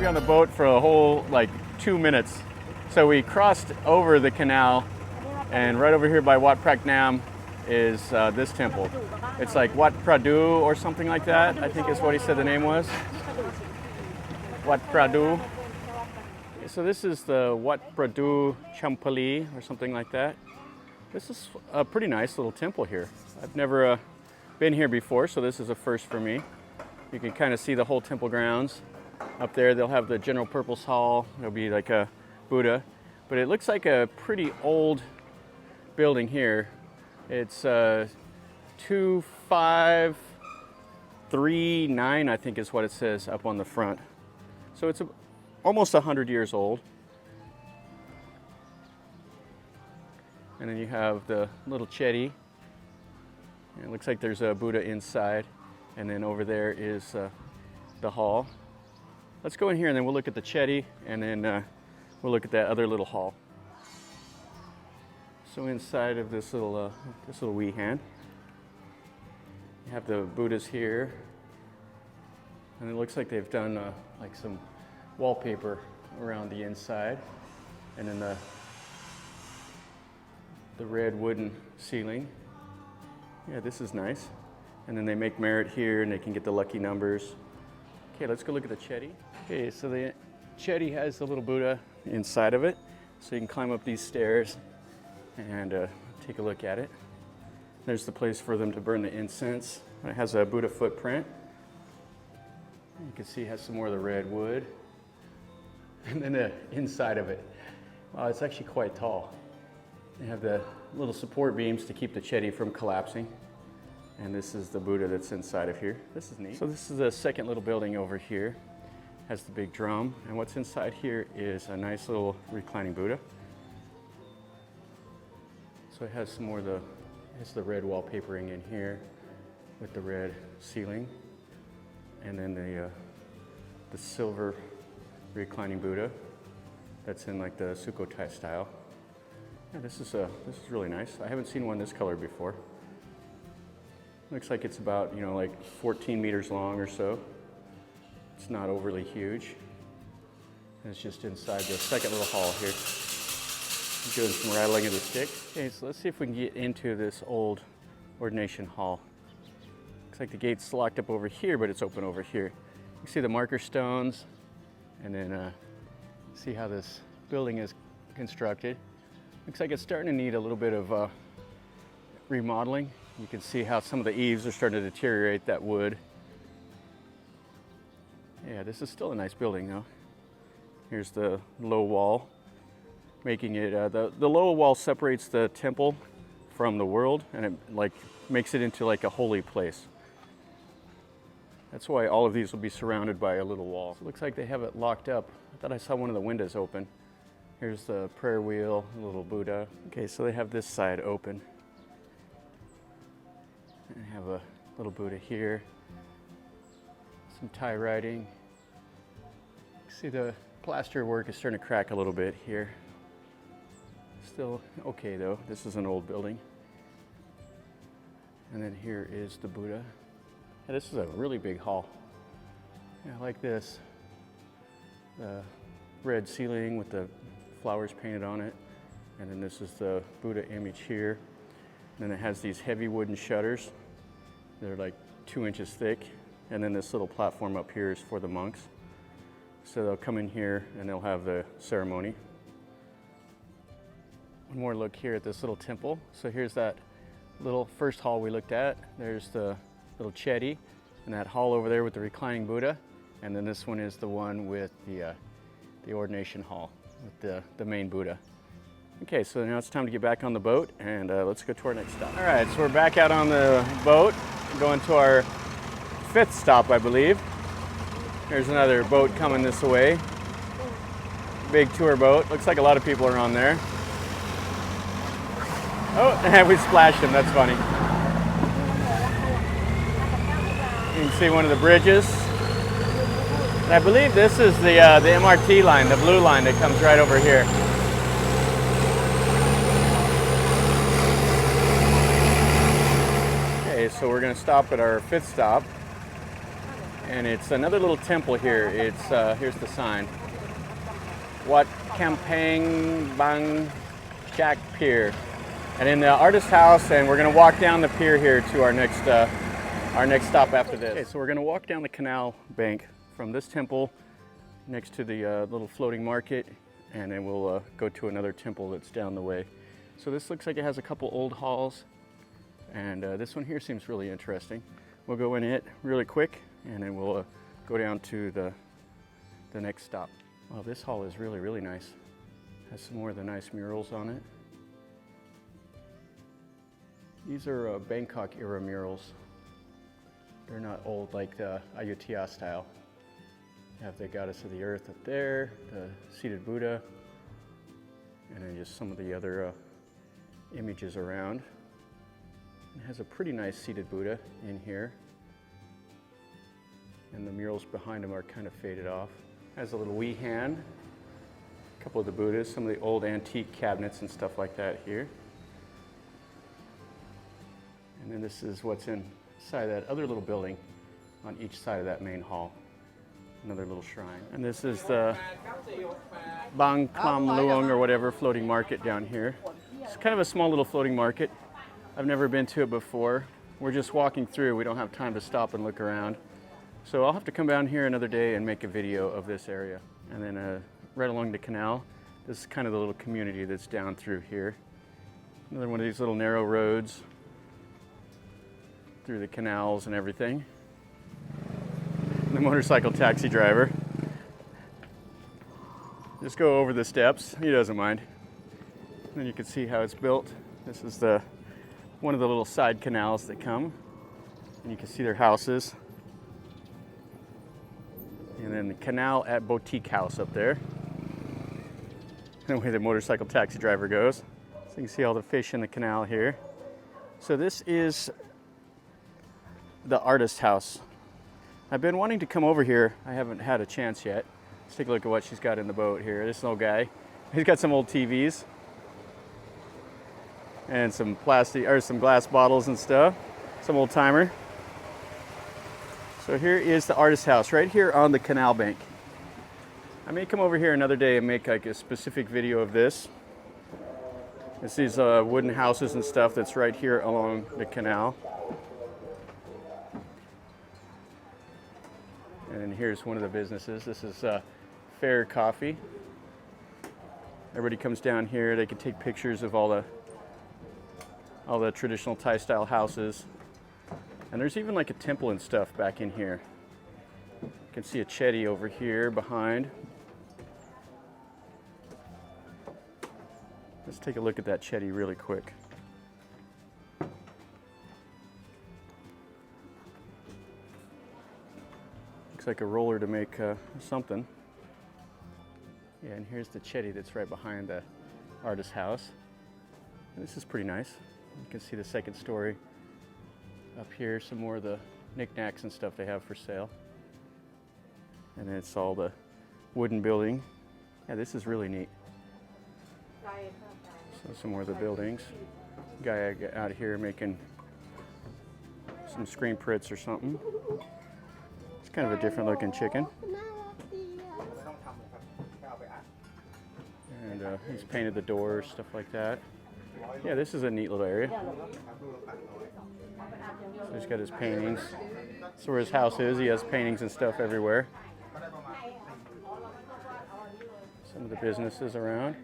on the boat for a whole like 2 minutes. So we crossed over the canal, and right over here by Wat Paknam is this temple. It's like Wat Pradu or something like that, I think is what he said the name was. Wat Pradu. So this is the Wat Pradu Chimphli or something like that. This is a pretty nice little temple here. I've never been here before, so this is a first for me. You can kind of see the whole temple grounds. Up there they'll have the general purpose hall. There'll be like a Buddha. But it looks like a pretty old building here. It's 2539, I think is what it says up on the front. So it's almost 100 years old. And then you have the little chetty. And it looks like there's a Buddha inside. And then over there is the hall. Let's go in here and then we'll look at the chetty, and then we'll look at that other little hall. So inside of this little weehan, you have the Buddhas here. And it looks like they've done like some wallpaper around the inside, and then the red wooden ceiling. Yeah, this is nice. And then they make merit here, and they can get the lucky numbers. Okay, let's go look at the chetty. Okay, so the chetty has the little Buddha inside of it, so you can climb up these stairs and take a look at it. There's the place for them to burn the incense. It has a Buddha footprint. You can see it has some more of the red wood. And then the inside of it, wow, it's actually quite tall. They have the little support beams to keep the chetty from collapsing. And this is the Buddha that's inside of here. This is neat. So this is the second little building over here. Has the big drum. And what's inside here is a nice little reclining Buddha. So it has some more of the red wallpapering in here with the red ceiling. And then the silver reclining Buddha that's in like the Sukhothai style. Yeah, this is really nice. I haven't seen one this color before. Looks like it's about, like 14 meters long or so. It's not overly huge. And it's just inside the second little hall here. I'm doing some rattling of the stick. Okay, so let's see if we can get into this old ordination hall. Looks like the gate's locked up over here, but it's open over here. You can see the marker stones, and then see how this building is constructed. Looks like it's starting to need a little bit of remodeling. You can see how some of the eaves are starting to deteriorate that wood. Yeah, this is still a nice building though. Here's the low wall, making it, the low wall separates the temple from the world, and it like makes it into like a holy place. That's why all of these will be surrounded by a little wall. So it looks like they have it locked up. I thought I saw one of the windows open. Here's the prayer wheel, a little Buddha. Okay, so they have this side open. And I have a little Buddha here. Some Thai writing. See the plaster work is starting to crack a little bit here. Still okay though. This is an old building. And then here is the Buddha. Yeah, this is a really big hall. Yeah, like this. The red ceiling with the flowers painted on it. And then this is the Buddha image here. And then it has these heavy wooden shutters. They're like 2 inches thick. And then this little platform up here is for the monks. So they'll come in here and they'll have the ceremony. One more look here at this little temple. So here's that little first hall we looked at. There's the little chetty and that hall over there with the reclining Buddha. And then this one is the one with the ordination hall with the main Buddha. Okay, so now it's time to get back on the boat, and let's go to our next stop. All right, so we're back out on the boat, going to our 5th stop, I believe. There's another boat coming this way. Big tour boat. Looks like a lot of people are on there. Oh, and we splashed him. That's funny. You can see one of the bridges. And I believe this is the MRT line, the blue line that comes right over here. Okay, so we're going to stop at our 5th stop. and it's another little temple here. It's here's the sign, Wat Kamphangbangchak Pier, and in the artist house. And we're going to walk down the pier here to our next stop after this. Okay, so we're going to walk down the canal bank from this temple next to the little floating market, and then we'll go to another temple that's down the way. So this looks like it has a couple old halls, and this one here seems really interesting. We'll go in it really quick, and then we'll go down to the next stop. Well, this hall is really, really nice. Has some more of the nice murals on it. These are Bangkok era murals. They're not old like the Ayutthaya style. You have the goddess of the earth up there, the seated Buddha, and then just some of the other images around. It has a pretty nice seated Buddha in here, and the murals behind him are kind of faded off. Has a little wee hand, a couple of the Buddhas, some of the old antique cabinets and stuff like that here. And then this is what's inside that other little building on each side of that main hall. Another little shrine. And this is the Paknam Luang or whatever floating market down here. It's kind of a small little floating market. I've never been to it before. We're just walking through. We don't have time to stop and look around. So I'll have to come down here another day and make a video of this area. And then right along the canal, this is kind of the little community that's down through here. Another one of these little narrow roads through the canals and everything. The motorcycle taxi driver. Just go over the steps. He doesn't mind. And then you can see how it's built. This is one of the little side canals that come, and you can see their houses. And then the canal at Boutique House up there. The way the motorcycle taxi driver goes. So you can see all the fish in the canal here. So this is the artist house. I've been wanting to come over here. I haven't had a chance yet. Let's take a look at what she's got in the boat here. This old guy. He's got some old TVs and some glass bottles and stuff. Some old timer. So here is the artist house right here on the canal bank. I may come over here another day and make like a specific video of this. It's these wooden houses and stuff that's right here along the canal. And here's one of the businesses. This is Fair Coffee. Everybody comes down here. They can take pictures of all the traditional Thai style houses. And there's even like a temple and stuff back in here. You can see a chetty over here behind. Let's take a look at that chetty really quick. Looks like a roller to make something. Yeah, and here's the chetty that's right behind the artist's house. And this is pretty nice. You can see the second story up here, some more of the knickknacks and stuff they have for sale. And then it's all the wooden building. Yeah, this is really neat. So some more of the buildings. Guy out here making some screen prints or something. It's kind of a different looking chicken. And he's painted the doors, stuff like that. Yeah, this is a neat little area. So he's got his paintings. That's where his house is. He has paintings and stuff everywhere. Some of the businesses around.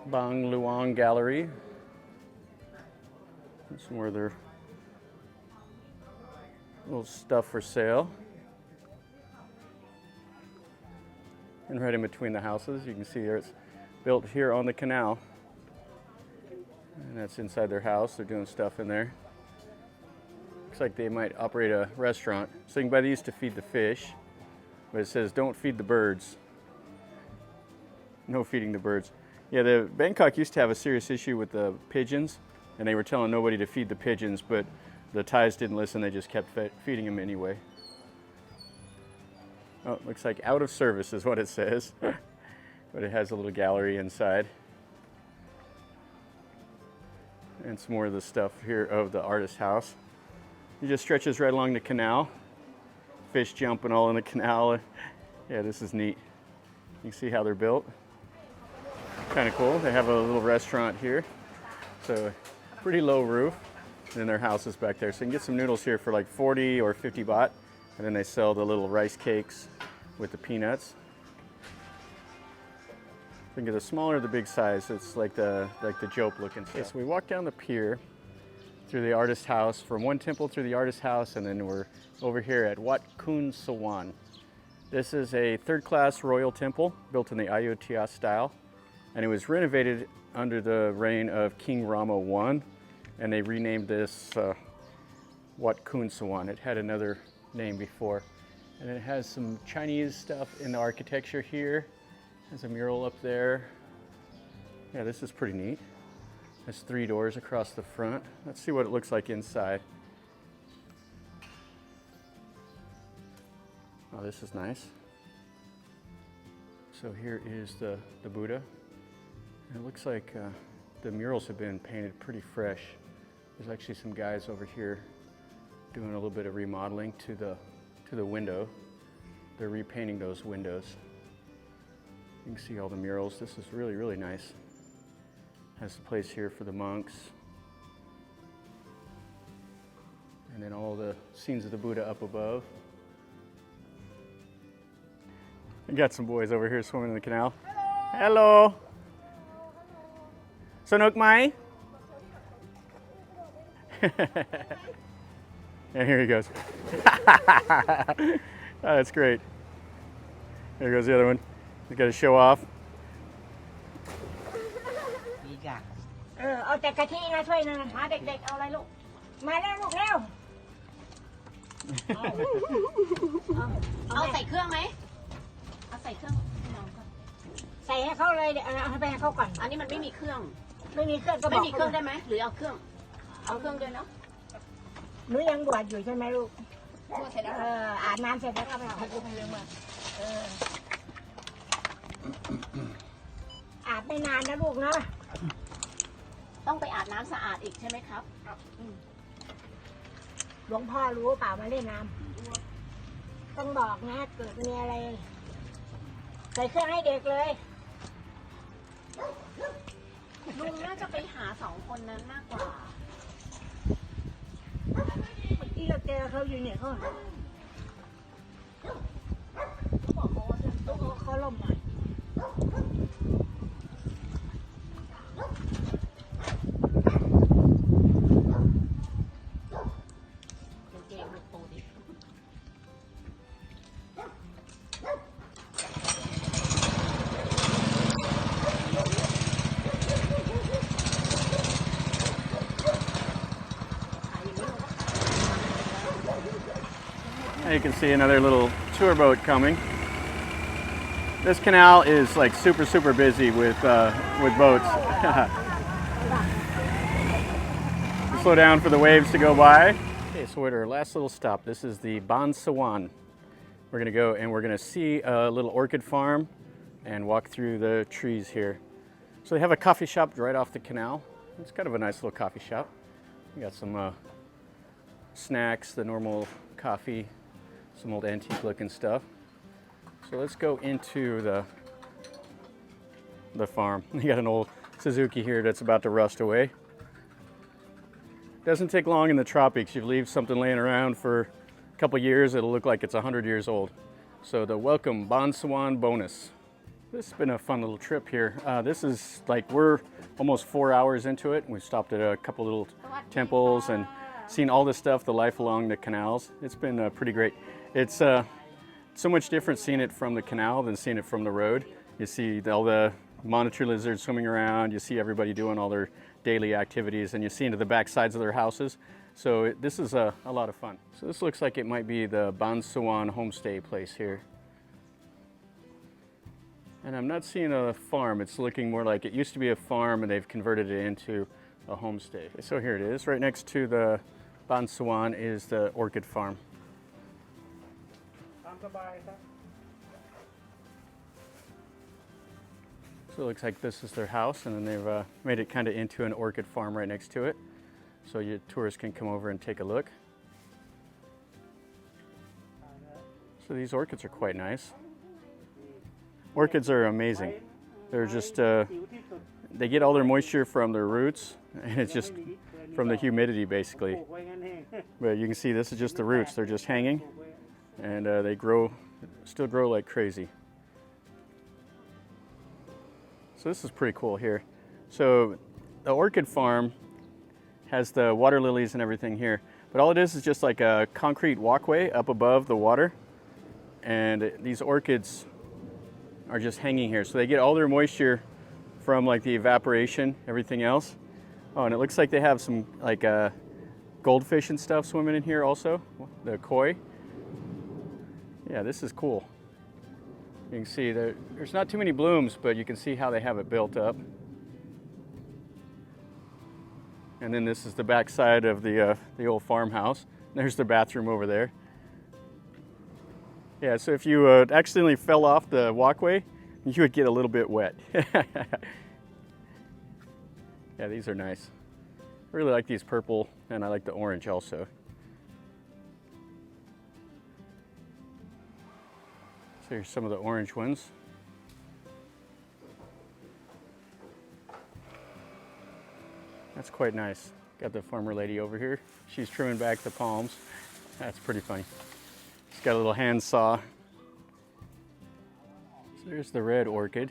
Bang Luang Gallery. And some more of their little stuff for sale. And right in between the houses, you can see there it's built here on the canal. And that's inside their house. They're doing stuff in there. Looks like they might operate a restaurant. So you can buy these to feed the fish. But it says don't feed the birds. No feeding the birds. Yeah, the Bangkok used to have a serious issue with the pigeons. And they were telling nobody to feed the pigeons, but the Thais didn't listen. They just kept feeding them anyway. Oh, it looks like out of service is what it says. But it has a little gallery inside. And some more of the stuff here of the artist house. It just stretches right along the canal. fish jumping all in the canal. Yeah, this is neat. You can see how they're built. Kind of cool. They have a little restaurant here. So pretty low roof. And then their house is back there. So you can get some noodles here for like 40 or 50 baht. And then they sell the little rice cakes with the peanuts. I think the smaller the big size, it's like the joke looking stuff. Okay, so we walk down the pier through the artist house, from one temple through the artist house, and then we're over here at Wat Khuhasawan. This is a third-class royal temple built in the Ayutthaya style, and it was renovated under the reign of King Rama I, and they renamed this Wat Khuhasawan. It had another name before, and it has some Chinese stuff in the architecture here. There's a mural up there. Yeah, this is pretty neat. There's 3 doors across the front. Let's see what it looks like inside. Oh, this is nice. So here is the Buddha. And it looks like the murals have been painted pretty fresh. There's actually some guys over here doing a little bit of remodeling to the window. They're repainting those windows. You can see all the murals. This is really, really nice. Has a place here for the monks. And then all the scenes of the Buddha up above. I got some boys over here swimming in the canal. Hello. Sanuk mai? And here he goes. Oh, that's great. There goes the other one. He's got to show off. เอาแต่กะทินะถ้วยนึงมาเด็กๆเอาอะไรลูกมาแล้วลูกเร็วเอาใส่เครื่องไหมเอาใส่เครื่องใส่ให้เขาเลยเดี๋ยวเอาให้ไปให้เขาก่อนอันนี้มันไม่มีเครื่องไม่มีเครื่องก็บอกไม่มีเครื่องได้ไหมหรือเอาเครื่องด้วยเนาะหนูยังบวชอยู่ใช่ไหมลูกบวชเสร็จแล้วอาบน้ำเสร็จแล้วก็ไปเอาให้ลูกเรื่องมาอาบไม่นานนะลูกเนาะต้องไปอาบน้ำสะอาดอีกใช่ไหมครับหลวงพ่อรู้เปล่ามาเล่นน้ำต้องบอกนะเกิดมีอะไรใส่เครื่องให้เด็กเลยลุงน่าจะไปหา2 คนนั้นมากกว่าที่เราเจอเขาอยู่เนี่ยเขาบอกเขาล่มหน่อยYou can see another little tour boat coming. This canal is like super busy with boats. Slow down for the waves to go by. Okay, so we're at our last little stop. This is the Sawan. We're gonna go and we're gonna see a little orchid farm and walk through the trees here. So they have a coffee shop right off the canal. It's kind of a nice little coffee shop. We got some snacks, the normal coffee, some old antique looking stuff. So let's go into the farm. You got an old Suzuki here that's about to rust away. Doesn't take long in the tropics. You leave something laying around for a couple years, it'll look like it's 100 years old. So the welcome Sawan bonus. This has been a fun little trip here. This is like, we're almost 4 hours into it. We stopped at a couple little temples and seen all this stuff, the life along the canals. It's been pretty great. It's so much different seeing it from the canal than seeing it from the road. You see all the monitor lizards swimming around, you see everybody doing all their daily activities, and you see into the back sides of their houses. So this is a lot of fun. So this looks like it might be the Sawan homestay place here. And I'm not seeing a farm, it's looking more like it used to be a farm and they've converted it into a homestay. So here it is, right next to the Sawan is the Orchid Farm. So it looks like this is their house, and then they've made it kind of into an orchid farm right next to it. So you tourists can come over and take a look. So these orchids are quite nice. Orchids are amazing. They're just, they get all their moisture from their roots, and it's just from the humidity basically. But you can see this is just the roots. They're just hanging, and they grow, still grow like crazy. So this is pretty cool here. So the orchid farm has the water lilies and everything here, but all it is just like a concrete walkway up above the water, and these orchids are just hanging here. So they get all their moisture from like the evaporation, everything else. Oh, and it looks like they have some like goldfish and stuff swimming in here also, the koi. Yeah, this is cool. You can see there's not too many blooms, but you can see how they have it built up. And then this is the back side of the old farmhouse. There's the bathroom over there. Yeah, so if you accidentally fell off the walkway, you would get a little bit wet. Yeah, these are nice. I really like these purple, and I like the orange also. So here's some of the orange ones. That's quite nice. Got the farmer lady over here. She's trimming back the palms. That's pretty funny. She's got a little hand saw. So there's the red orchid.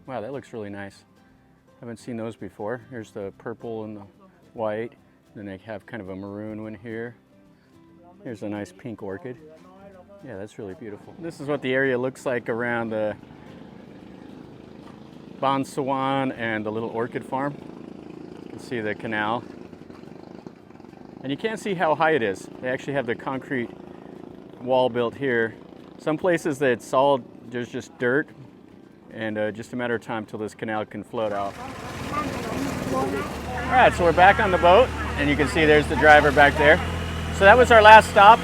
Wow, that looks really nice. Haven't seen those before. Here's the purple and the white. Then they have kind of a maroon one here. Here's a nice pink orchid. Yeah, that's really beautiful. This is what the area looks like around the Baan Sawan and the little orchid farm. You can see the canal. And you can't see how high it is. They actually have the concrete wall built here. Some places that it's all, there's just dirt, and just a matter of time till this canal can float out. All right, so we're back on the boat, and you can see there's the driver back there. So that was our last stop.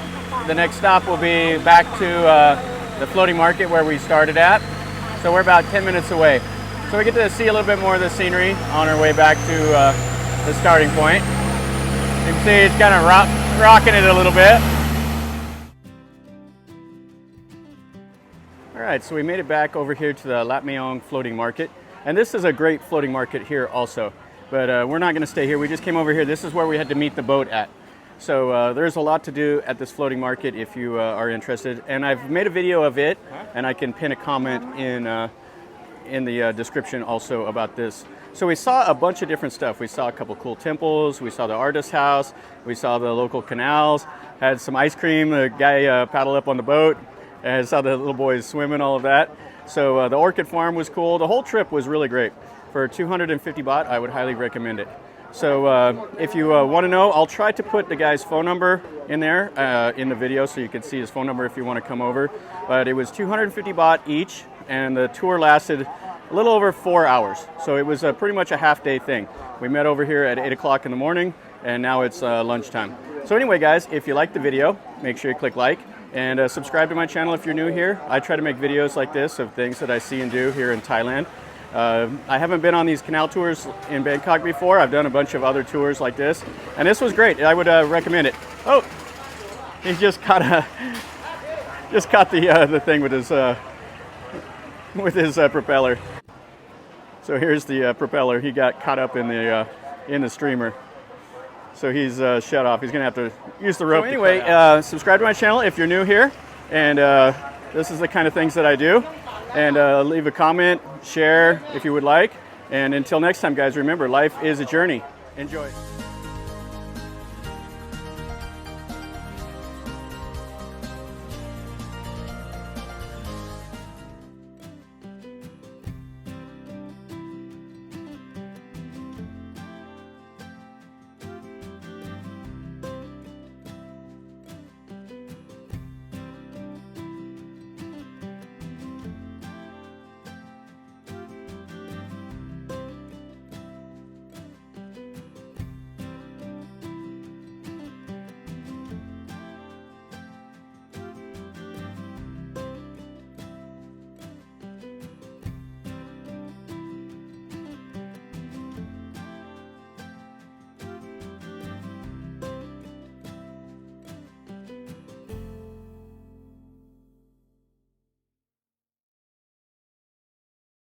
The next stop will be back to the floating market where we started at. So we're about 10 minutes away. So we get to see a little bit more of the scenery on our way back to the starting point. You can see it's kind of rocking it a little bit. All right, so we made it back over here to the Lat Mayong floating market. And this is a great floating market here also. But we're not going to stay here. We just came over here. This is where we had to meet the boat at. So there's a lot to do at this floating market if you are interested. And I've made a video of it, and I can pin a comment in the description also about this. So we saw a bunch of different stuff. We saw a couple cool temples. We saw the artist house. We saw the local canals. Had some ice cream. The guy paddled up on the boat. And saw the little boys swimming, all of that. So the orchid farm was cool. The whole trip was really great. For 250 baht, I would highly recommend it. So if you want to know, I'll try to put the guy's phone number in there in the video so you can see his phone number if you want to come over. But it was 250 baht each, and the tour lasted a little over 4 hours. So it was pretty much a half-day thing. We met over here at 8 o'clock in the morning, and now it's lunchtime. So anyway, guys, if you liked the video, make sure you click like. And subscribe to my channel if you're new here. I try to make videos like this of things that I see and do here in Thailand. I haven't been on these canal tours in Bangkok before. I've done a bunch of other tours like this, and this was great. I would recommend it. Oh, he just caught the thing with his propeller. So here's the propeller. He got caught up in the streamer. So he's shut off. He's gonna have to use the rope. So anyway, subscribe to my channel if you're new here, and this is the kind of things that I do. And leave a comment, share if you would like. And until next time, guys, remember, life is a journey. Enjoy.